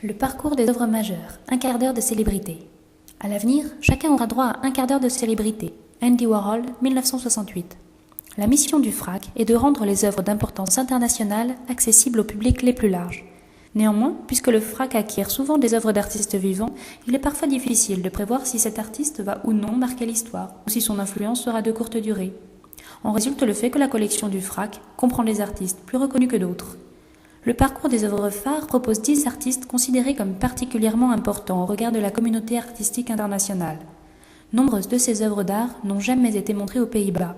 Le parcours des œuvres majeures, un quart d'heure de célébrité. À l'avenir, chacun aura droit à un quart d'heure de célébrité. Andy Warhol, 1968. La mission du FRAC est de rendre les œuvres d'importance internationale accessibles au public les plus larges. Néanmoins, puisque le FRAC acquiert souvent des œuvres d'artistes vivants, il est parfois difficile de prévoir si cet artiste va ou non marquer l'histoire, ou si son influence sera de courte durée. En résulte le fait que la collection du FRAC comprend des artistes plus reconnus que d'autres. Le parcours des œuvres phares propose 10 artistes considérés comme particulièrement importants au regard de la communauté artistique internationale. Nombreuses de ces œuvres d'art n'ont jamais été montrées aux Pays-Bas.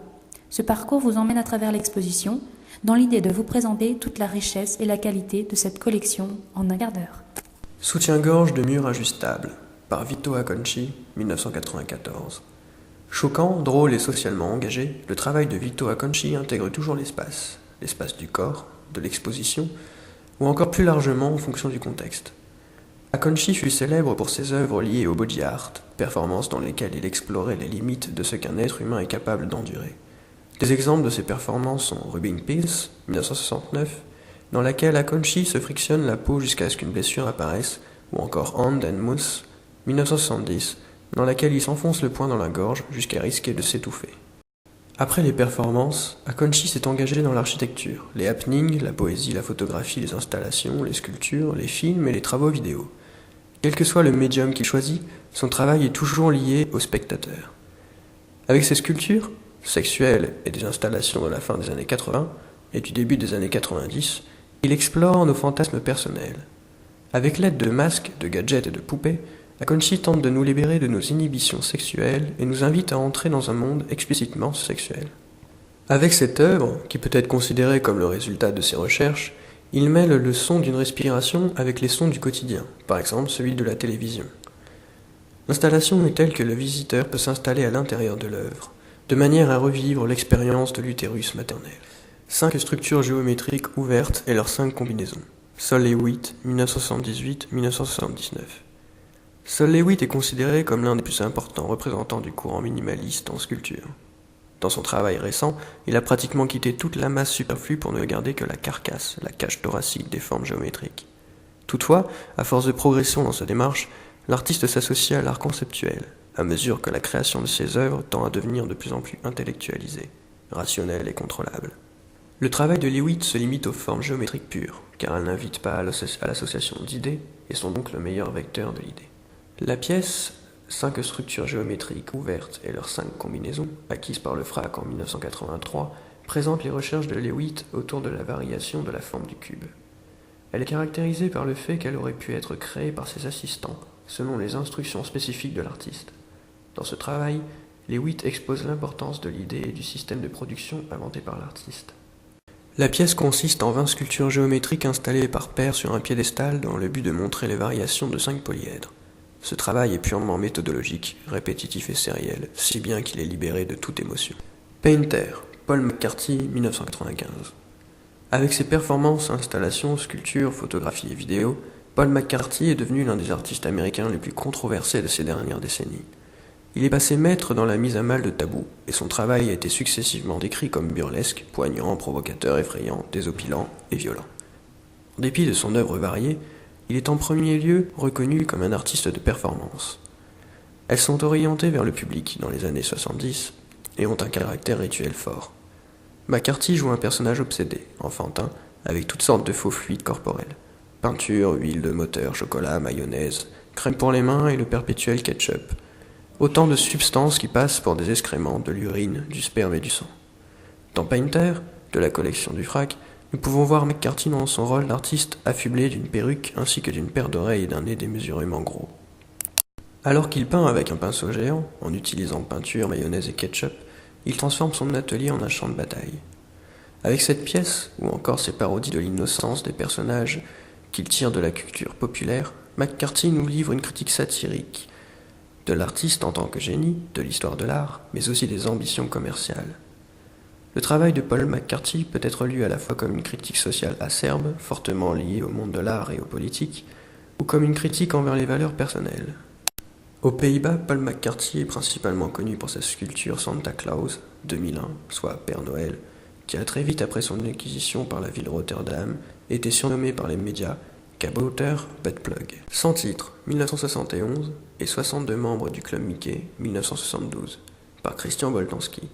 Ce parcours vous emmène à travers l'exposition, dans l'idée de vous présenter toute la richesse et la qualité de cette collection en un quart d'heure. Soutien-gorge de mur ajustable, par Vito Acconci, 1994. Choquant, drôle et socialement engagé, le travail de Vito Acconci intègre toujours l'espace du corps, de l'exposition, ou encore plus largement en fonction du contexte. Acconci fut célèbre pour ses œuvres liées au body art, performances dans lesquelles il explorait les limites de ce qu'un être humain est capable d'endurer. Des exemples de ces performances sont Rubbing Pills, 1969, dans laquelle Acconci se frictionne la peau jusqu'à ce qu'une blessure apparaisse, ou encore Hand and Mouth, 1970, dans laquelle il s'enfonce le poing dans la gorge jusqu'à risquer de s'étouffer. Après les performances, Acconci s'est engagé dans l'architecture, les happenings, la poésie, la photographie, les installations, les sculptures, les films et les travaux vidéo. Quel que soit le médium qu'il choisit, son travail est toujours lié au spectateur. Avec ses sculptures, sexuelles et des installations de la fin des années 80 et du début des années 90, il explore nos fantasmes personnels. Avec l'aide de masques, de gadgets et de poupées, Acconci tente de nous libérer de nos inhibitions sexuelles et nous invite à entrer dans un monde explicitement sexuel. Avec cette œuvre, qui peut être considérée comme le résultat de ses recherches, il mêle le son d'une respiration avec les sons du quotidien, par exemple celui de la télévision. L'installation est telle que le visiteur peut s'installer à l'intérieur de l'œuvre, de manière à revivre l'expérience de l'utérus maternel. 5 structures géométriques ouvertes et leurs 5 combinaisons. Sol Lewitt, 1978-1979. Sol Lewitt est considéré comme l'un des plus importants représentants du courant minimaliste en sculpture. Dans son travail récent, il a pratiquement quitté toute la masse superflue pour ne garder que la carcasse, la cage thoracique des formes géométriques. Toutefois, à force de progression dans sa démarche, l'artiste s'associe à l'art conceptuel, à mesure que la création de ses œuvres tend à devenir de plus en plus intellectualisée, rationnelle et contrôlable. Le travail de Lewitt se limite aux formes géométriques pures, car elles n'invitent pas à l'association d'idées et sont donc le meilleur vecteur de l'idée. La pièce, 5 structures géométriques ouvertes et leurs 5 combinaisons, acquises par le FRAC en 1983, présente les recherches de Lewitt autour de la variation de la forme du cube. Elle est caractérisée par le fait qu'elle aurait pu être créée par ses assistants, selon les instructions spécifiques de l'artiste. Dans ce travail, Lewitt expose l'importance de l'idée et du système de production inventé par l'artiste. La pièce consiste en 20 sculptures géométriques installées par paires sur un piédestal dans le but de montrer les variations de 5 polyèdres. Ce travail est purement méthodologique, répétitif et sériel, si bien qu'il est libéré de toute émotion. Painter, Paul McCarthy, 1995. Avec ses performances, installations, sculptures, photographies et vidéos, Paul McCarthy est devenu l'un des artistes américains les plus controversés de ces dernières décennies. Il est passé maître dans la mise à mal de tabous, et son travail a été successivement décrit comme burlesque, poignant, provocateur, effrayant, désopilant et violent. En dépit de son œuvre variée, il est en premier lieu reconnu comme un artiste de performance. Elles sont orientées vers le public dans les années 70 et ont un caractère rituel fort. McCarthy joue un personnage obsédé, enfantin, avec toutes sortes de faux fluides corporels. Peinture, huile de moteur, chocolat, mayonnaise, crème pour les mains et le perpétuel ketchup. Autant de substances qui passent pour des excréments, de l'urine, du sperme et du sang. Dans Painter, de la collection du FRAC, nous pouvons voir McCarthy dans son rôle d'artiste affublé d'une perruque ainsi que d'une paire d'oreilles et d'un nez démesurément gros. Alors qu'il peint avec un pinceau géant, en utilisant peinture, mayonnaise et ketchup, il transforme son atelier en un champ de bataille. Avec cette pièce, ou encore ses parodies de l'innocence des personnages qu'il tire de la culture populaire, McCarthy nous livre une critique satirique de l'artiste en tant que génie, de l'histoire de l'art, mais aussi des ambitions commerciales. Le travail de Paul McCarthy peut être lu à la fois comme une critique sociale acerbe, fortement liée au monde de l'art et aux politiques, ou comme une critique envers les valeurs personnelles. Aux Pays-Bas, Paul McCarthy est principalement connu pour sa sculpture Santa Claus, 2001, soit Père Noël, qui a très vite après son acquisition par la ville de Rotterdam été surnommée par les médias Kabouter Buttplug. 100 titres, 1971, et 62 membres du Club Mickey, 1972, par Christian Boltanski.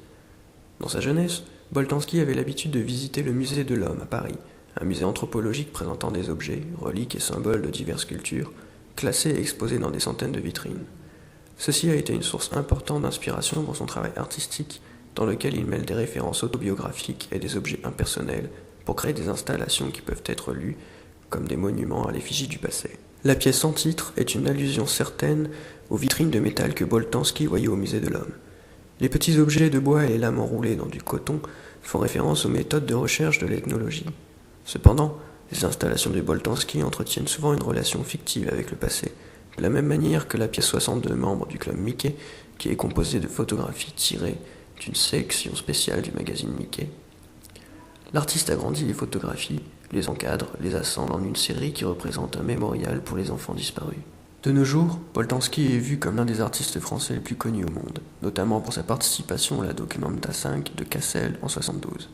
Dans sa jeunesse, Boltanski avait l'habitude de visiter le musée de l'Homme à Paris, un musée anthropologique présentant des objets, reliques et symboles de diverses cultures, classés et exposés dans des centaines de vitrines. Ceci a été une source importante d'inspiration pour son travail artistique, dans lequel il mêle des références autobiographiques et des objets impersonnels pour créer des installations qui peuvent être lues comme des monuments à l'effigie du passé. La pièce sans titre est une allusion certaine aux vitrines de métal que Boltanski voyait au musée de l'Homme. Les petits objets de bois et les lames enroulées dans du coton font référence aux méthodes de recherche de l'ethnologie. Cependant, les installations de Boltanski entretiennent souvent une relation fictive avec le passé, de la même manière que la pièce 62 membres du Club Mickey, qui est composée de photographies tirées d'une section spéciale du magazine Mickey. L'artiste agrandit les photographies, les encadre, les assemble en une série qui représente un mémorial pour les enfants disparus. De nos jours, Boltanski est vu comme l'un des artistes français les plus connus au monde, notamment pour sa participation à la Documenta 5 de Cassel en 1972.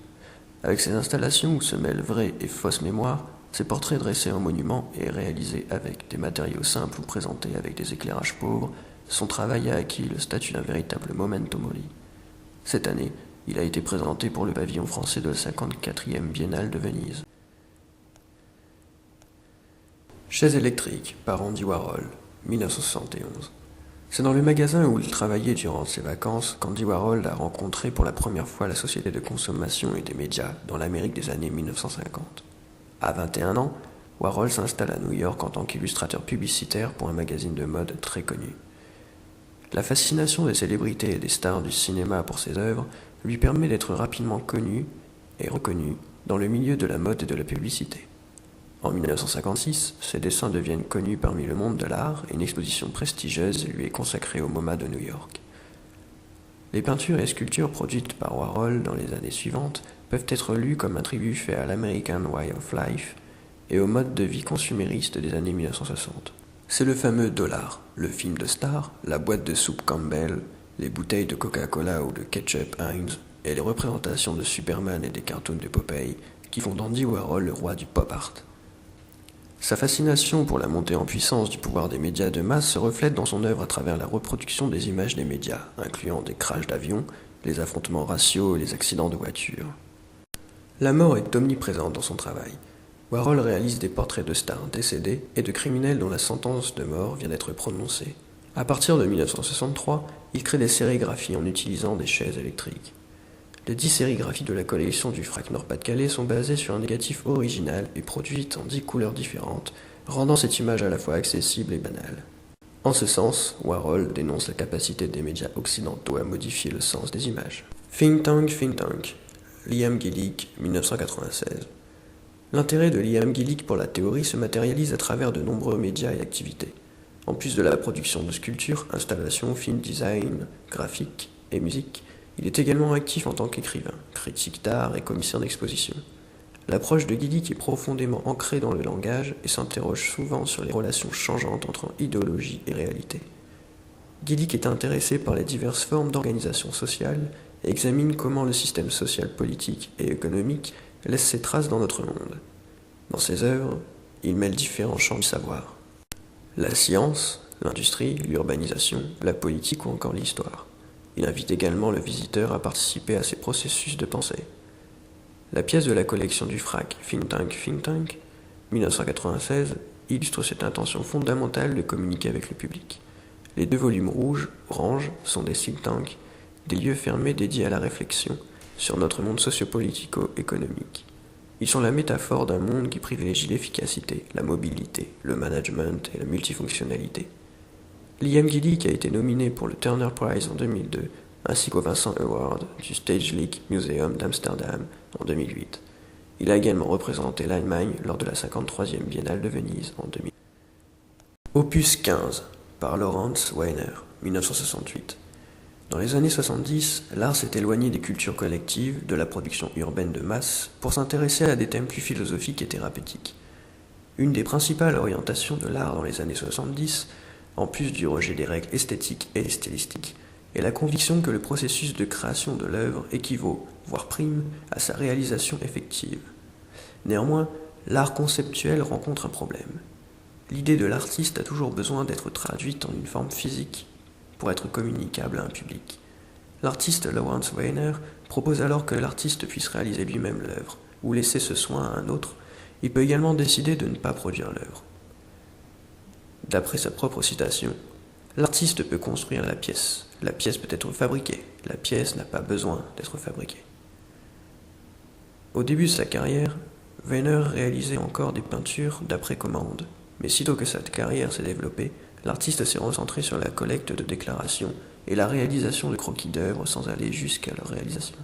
Avec ses installations où se mêlent vraies et fausses mémoires, ses portraits dressés en monument et réalisés avec des matériaux simples ou présentés avec des éclairages pauvres, son travail a acquis le statut d'un véritable memento mori. Cette année, il a été présenté pour le pavillon français de la 54e Biennale de Venise. Chaise électrique par Andy Warhol, 1971. C'est dans le magasin où il travaillait durant ses vacances qu'Andy Warhol a rencontré pour la première fois la société de consommation et des médias dans l'Amérique des années 1950. À 21 ans, Warhol s'installe à New York en tant qu'illustrateur publicitaire pour un magazine de mode très connu. La fascination des célébrités et des stars du cinéma pour ses œuvres lui permet d'être rapidement connu et reconnu dans le milieu de la mode et de la publicité. En 1956, ses dessins deviennent connus parmi le monde de l'art et une exposition prestigieuse lui est consacrée au MoMA de New York. Les peintures et sculptures produites par Warhol dans les années suivantes peuvent être lues comme un tribut fait à l'American Way of Life et au mode de vie consumériste des années 1960. C'est le fameux dollar, le film de star, la boîte de soupe Campbell, les bouteilles de Coca-Cola ou de ketchup Heinz et les représentations de Superman et des cartoons de Popeye qui font d'Andy Warhol le roi du pop art. Sa fascination pour la montée en puissance du pouvoir des médias de masse se reflète dans son œuvre à travers la reproduction des images des médias, incluant des crashs d'avions, les affrontements raciaux et les accidents de voitures. La mort est omniprésente dans son travail. Warhol réalise des portraits de stars décédées et de criminels dont la sentence de mort vient d'être prononcée. À partir de 1963, il crée des sérigraphies en utilisant des chaises électriques. Les 10 sérigraphies de la collection du FRAC Nord-Pas-de-Calais sont basées sur un négatif original et produites en 10 couleurs différentes, rendant cette image à la fois accessible et banale. En ce sens, Warhol dénonce la capacité des médias occidentaux à modifier le sens des images. Think Tank, Liam Gillick, 1996. L'intérêt de Liam Gillick pour la théorie se matérialise à travers de nombreux médias et activités. En plus de la production de sculptures, installations, films, design, graphiques et musique, il est également actif en tant qu'écrivain, critique d'art et commissaire d'exposition. L'approche de Gillick est profondément ancrée dans le langage et s'interroge souvent sur les relations changeantes entre idéologie et réalité. Gillick est intéressé par les diverses formes d'organisation sociale et examine comment le système social, politique et économique laisse ses traces dans notre monde. Dans ses œuvres, il mêle différents champs du savoir. La science, l'industrie, l'urbanisation, la politique ou encore l'histoire. Il invite également le visiteur à participer à ces processus de pensée. La pièce de la collection du FRAC, Think Tank, 1996, illustre cette intention fondamentale de communiquer avec le public. Les 2 volumes rouges, orange, sont des think tanks, des lieux fermés dédiés à la réflexion sur notre monde socio-politico-économique. Ils sont la métaphore d'un monde qui privilégie l'efficacité, la mobilité, le management et la multifonctionnalité. Liam Gillick a été nominé pour le Turner Prize en 2002, ainsi qu'au Vincent Award du Stedelijk Museum d'Amsterdam en 2008. Il a également représenté l'Allemagne lors de la 53e Biennale de Venise en 2000. Opus 15 par Lawrence Weiner, 1968. Dans les années 70, l'art s'est éloigné des cultures collectives, de la production urbaine de masse, pour s'intéresser à des thèmes plus philosophiques et thérapeutiques. Une des principales orientations de l'art dans les années 70, en plus du rejet des règles esthétiques et stylistiques, est la conviction que le processus de création de l'œuvre équivaut, voire prime, à sa réalisation effective. Néanmoins, l'art conceptuel rencontre un problème. L'idée de l'artiste a toujours besoin d'être traduite en une forme physique pour être communicable à un public. L'artiste Lawrence Weiner propose alors que l'artiste puisse réaliser lui-même l'œuvre, ou laisser ce soin à un autre. Il peut également décider de ne pas produire l'œuvre. D'après sa propre citation, l'artiste peut construire la pièce peut être fabriquée, la pièce n'a pas besoin d'être fabriquée. Au début de sa carrière, Weiner réalisait encore des peintures d'après commande, mais sitôt que sa carrière s'est développée, l'artiste s'est recentré sur la collecte de déclarations et la réalisation de croquis d'œuvres sans aller jusqu'à leur réalisation.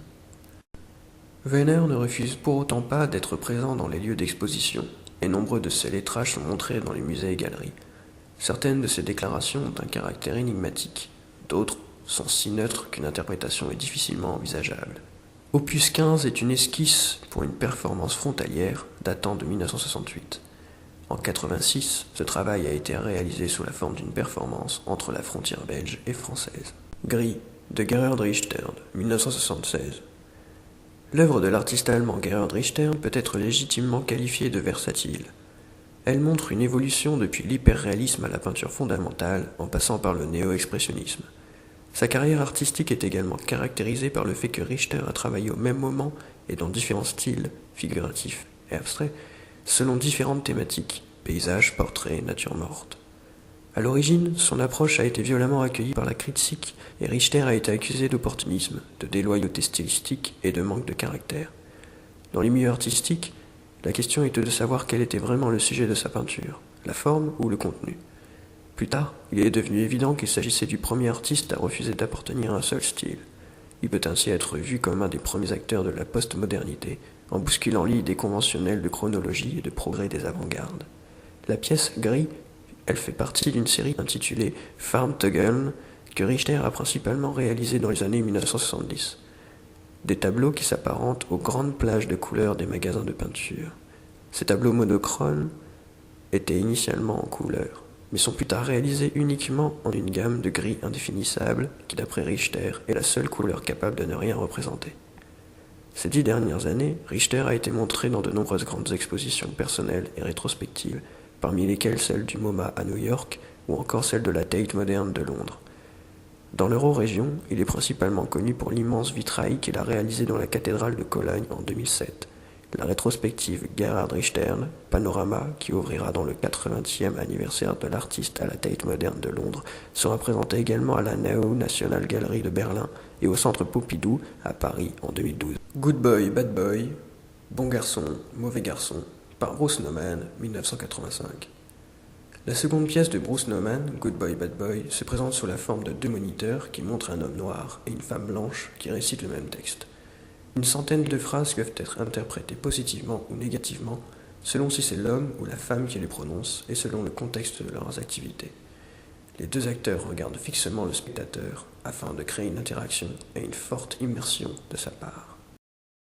Weiner ne refuse pour autant pas d'être présent dans les lieux d'exposition, et nombreux de ses lettrages sont montrés dans les musées et galeries. Certaines de ses déclarations ont un caractère énigmatique, d'autres sont si neutres qu'une interprétation est difficilement envisageable. Opus 15 est une esquisse pour une performance frontalière datant de 1968. En 1986, ce travail a été réalisé sous la forme d'une performance entre la frontière belge et française. Gris, de Gerhard Richter, 1976. L'œuvre de l'artiste allemand Gerhard Richter peut être légitimement qualifiée de versatile. Elle montre une évolution depuis l'hyperréalisme à la peinture fondamentale, en passant par le néo-expressionnisme. Sa carrière artistique est également caractérisée par le fait que Richter a travaillé au même moment et dans différents styles, figuratifs et abstraits, selon différentes thématiques, paysages, portraits, nature morte. À l'origine, son approche a été violemment accueillie par la critique et Richter a été accusé d'opportunisme, de déloyauté stylistique et de manque de caractère. Dans les milieux artistiques, la question était de savoir quel était vraiment le sujet de sa peinture, la forme ou le contenu. Plus tard, il est devenu évident qu'il s'agissait du premier artiste à refuser d'appartenir à un seul style. Il peut ainsi être vu comme un des premiers acteurs de la postmodernité, en bousculant l'idée conventionnelle de chronologie et de progrès des avant-gardes. La pièce Gris, elle fait partie d'une série intitulée Farbentögeln que Richter a principalement réalisée dans les années 1970. Des tableaux qui s'apparentent aux grandes plages de couleurs des magasins de peinture. Ces tableaux monochromes étaient initialement en couleur, mais sont plus tard réalisés uniquement en une gamme de gris indéfinissable qui, d'après Richter, est la seule couleur capable de ne rien représenter. Ces 10 dernières années, Richter a été montré dans de nombreuses grandes expositions personnelles et rétrospectives, parmi lesquelles celle du MoMA à New York ou encore celle de la Tate Moderne de Londres. Dans l'Euro-région, il est principalement connu pour l'immense vitrail qu'il a réalisé dans la cathédrale de Cologne en 2007. La rétrospective Gerhard Richter, Panorama, qui ouvrira dans le 80e anniversaire de l'artiste à la Tate Moderne de Londres, sera présentée également à la Neue National Gallery de Berlin et au Centre Pompidou à Paris en 2012. Good Boy, Bad Boy, Bon garçon, mauvais garçon, par Bruce Nauman, 1985. La seconde pièce de Bruce Nauman, Good Boy, Bad Boy, se présente sous la forme de 2 moniteurs qui montrent un homme noir et une femme blanche qui récitent le même texte. Une centaine de phrases peuvent être interprétées positivement ou négativement, selon si c'est l'homme ou la femme qui les prononce et selon le contexte de leurs activités. Les deux acteurs regardent fixement le spectateur afin de créer une interaction et une forte immersion de sa part.